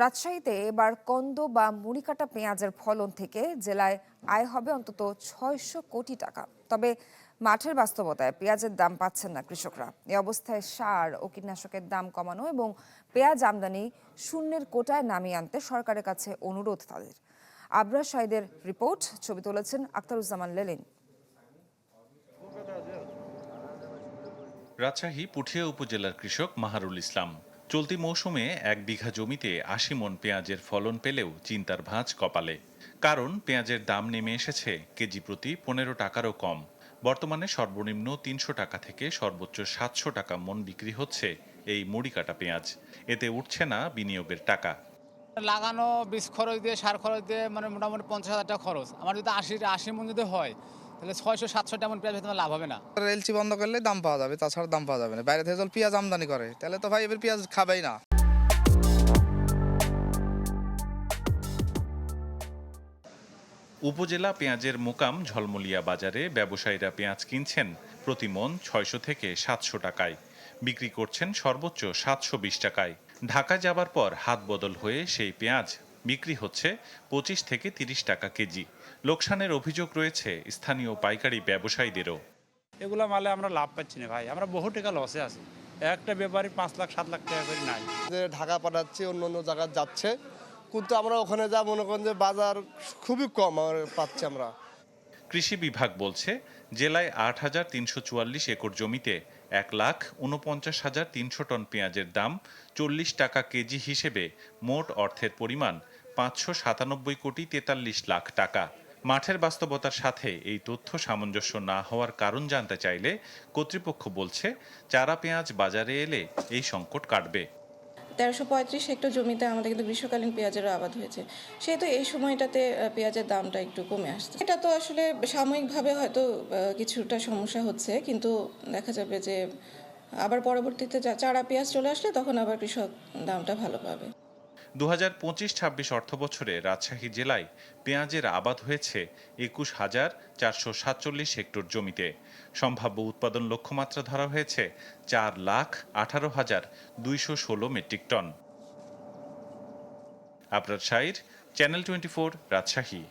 রাজশাহীতে এবার কন্দ বা মুড়িকাটা পেঁয়াজের ফলন থেকে জেলায় আয় হবে অন্তত ৬০০ কোটি টাকা। তবে মাঠের বাস্তবতায় পেঁয়াজের দাম পাচ্ছেন না কৃষকরা। এ অবস্থায় সার ও কীটনাশকের দাম কমানো এবং পেঁয়াজ আমদানি শূন্যের কোটায় নামিয়ে আনতে সরকারের কাছে অনুরোধ তাদের। আবরার শাহিদের রিপোর্ট, ছবি তুলেছেন আখতারুজ্জামান লেলিন। রাজশাহী পুঠিয়া উপজেলার কৃষক মাহারুল ইসলাম চলতি মৌসুমে ১ বিঘা জমিতে ৮০ মণ পেঁয়াজের ফলন পেলেও চিন্তার ভাঁজ কপালে। কারণ পেঁয়াজের দাম নেমে এসেছে কেজি প্রতি ১৫ টাকারও কম। বর্তমানে সর্বনিম্ন ৩০০ টাকা থেকে সর্বোচ্চ ৭০০ টাকা মণ বিক্রি হচ্ছে এই মুড়ি কাটা পেঁয়াজ। এতে উঠছে না বিনিয়োগের টাকা। লাগানো বীজ খরচ দিয়ে সার খরচ দিয়ে মানে মোটামুটি ৫০,০০০ টাকা খরচ। আমার যদি ৮০ মণ যদি হয় তাহলে ৬০০-৭০০ টাকা মণ পেঁয়াজ হয়তো আমার লাভ হবে না। এলসি বন্ধ করলে দাম পাওয়া যাবে, তাছাড়া দাম পাওয়া যাবে না। বাইরে থেকে যদি পেঁয়াজ আমদানি করে তাহলে তো ভাই এবার পেঁয়াজ খাবেই না। উপজেলা পেঁয়াজের মোকাম ঝলমলিয়া বাজারে ব্যবসায়ীরা পেঁয়াজ কিনছেন প্রতি মণ ৬০০ থেকে ৭০০ টাকায়, বিক্রি করছেন সর্বোচ্চ ৭২০ টাকায়। ঢাকা যাবার পর হাত বদল হয়ে সেই পেঁয়াজ বিক্রি হচ্ছে ২৫ থেকে ৩০ টাকা কেজি। লোকসানের অভিযোগ রয়েছে স্থানীয় পাইকারি ব্যবসায়ীদেরও। এগুলো মালে আমরা লাভ পাচ্ছি না ভাই, আমরা বহু টাকা লসে আছি। একটা ব্যাপারই ৫ লাখ ৭ লাখ টাকা করে নাই। যে ঢাকা পাঠাচ্ছে, অন্য অন্য জায়গায় যাচ্ছে, কিন্তু আমরা ওখানে যা মনে করেন যে বাজার খুবই কম পাচ্ছি আমরা। কৃষি বিভাগ বলছে জেলায় ৮,৩৪৪ একর জমিতে ১,৪৯,৩০০ টন পেঁয়াজের দাম ৪০ টাকা কেজি হিসেবে মোট অর্থের পরিমাণ ৫৯৭ কোটি ৪৩ লাখ টাকা। মাঠের বাস্তবতার সাথে এই তথ্য সামঞ্জস্য না হওয়ার কারণ জানতে চাইলে কর্তৃপক্ষ বলছে চারা পেঁয়াজ বাজারে এলে এই সংকট কাটবে। ১৩৩৫ হেক্টর জমিতে আমাদের কিন্তু গ্রীষ্মকালীন পেঁয়াজেরও আবাদ হয়েছে, সেহেতু এই সময়টাতে পেঁয়াজের দামটা একটু কমে আসছে। এটা তো আসলে সাময়িকভাবে হয়তো কিছুটা সমস্যা হচ্ছে, কিন্তু দেখা যাবে যে আবার পরবর্তীতে চারা পেঁয়াজ চলে আসলে তখন আবার কৃষক দামটা ভালো পাবে। ২০২৫-২৬ অর্থবছরে রাজশাহী জেলায় পেঁয়াজের আবাদ হয়েছে ২১,৪৪৭ হেক্টর জমিতে। সম্ভাব্য উৎপাদন লক্ষ্যমাত্রা ধরা হয়েছে ৪,১৮,২১৬ metric ton. Abrar Shahid, channel 24, Rajshahi.